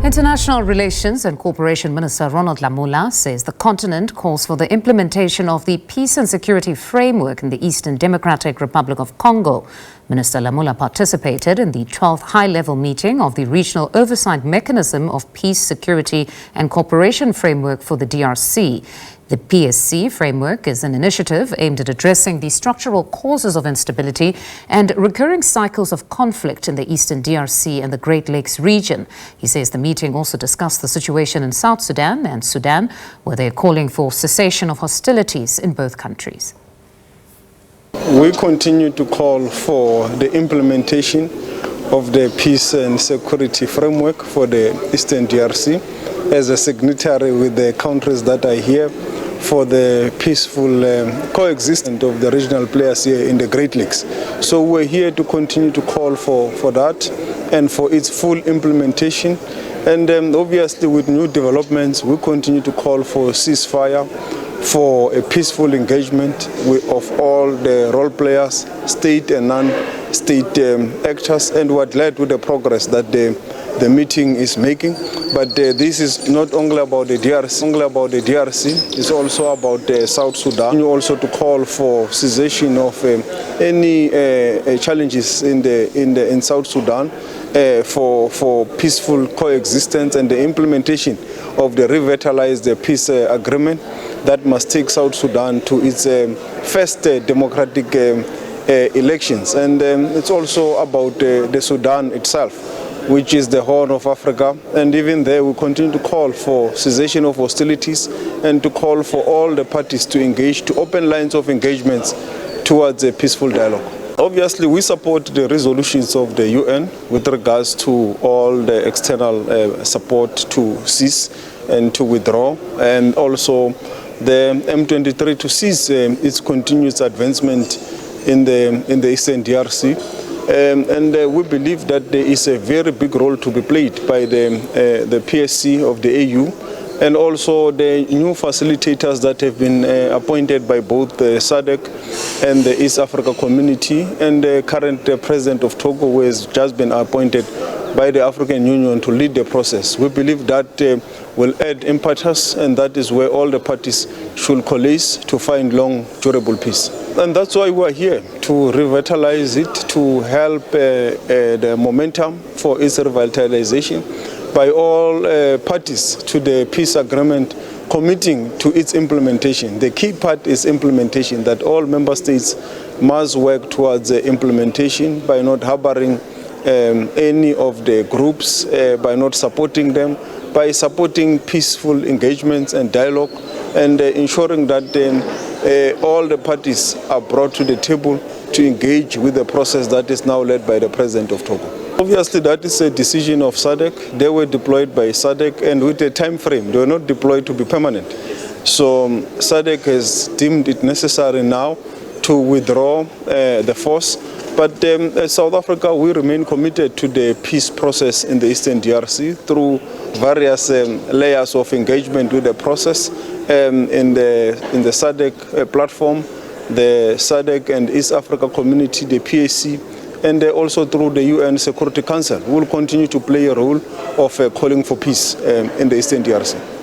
International Relations and Cooperation Minister Ronald Lamola says the continent calls for the implementation of the Peace and Security Framework in the Eastern Democratic Republic of Congo. Minister Lamola participated in the 12th high-level meeting of the Regional Oversight Mechanism of Peace, Security and Cooperation Framework for the DRC. The PSC Framework is an initiative aimed at addressing the structural causes of instability and recurring cycles of conflict in the Eastern DRC and the Great Lakes region. He says the meeting also discussed the situation in South Sudan and Sudan, where they are calling for cessation of hostilities in both countries. We continue to call for the implementation of the Peace and Security Framework for the Eastern DRC as a signatory with the countries that are here for the peaceful coexistence of the regional players here in the Great Lakes. So we're here to continue to call for that and for its full implementation. And obviously with new developments, we continue to call for ceasefire, for a peaceful engagement of all the role players, state and non-state actors, and what led to the progress that the meeting is making. But this is not only about the DRC, it's also about South Sudan. We also to call for cessation of any challenges in South Sudan for peaceful coexistence and the implementation of the revitalized peace agreement that must take South Sudan to its first democratic elections. And it's also about the Sudan itself, which is the Horn of Africa. And even there, we continue to call for cessation of hostilities and to call for all the parties to engage, to open lines of engagements towards a peaceful dialogue. Obviously, we support the resolutions of the UN with regards to all the external support to cease and to withdraw, and also the M23 to cease its continuous advancement in the Eastern DRC. And we believe that there is a very big role to be played by the PSC of the AU and also the new facilitators that have been appointed by both the SADC and the East Africa Community, and the current president of Togo, who has just been appointed by the African Union to lead the process. We believe that will add impetus, and that is where all the parties should coalesce to find long, durable peace. And that's why we're here, to revitalize it, to help the momentum for its revitalization by all parties to the peace agreement, committing to its implementation. The key part is implementation, that all member states must work towards implementation by not harboring any of the groups, by not supporting them, by supporting peaceful engagements and dialogue, and ensuring that all the parties are brought to the table to engage with the process that is now led by the President of Togo. Obviously, that is a decision of SADC. They were deployed by SADC, and with a time frame. They were not deployed to be permanent. So SADC has deemed it necessary now to withdraw the force. But as South Africa, we remain committed to the peace process in the Eastern DRC through various layers of engagement with the process in the SADC platform, the SADC and East Africa Community, the PSC, and also through the UN Security Council. We will continue to play a role of calling for peace in the Eastern DRC.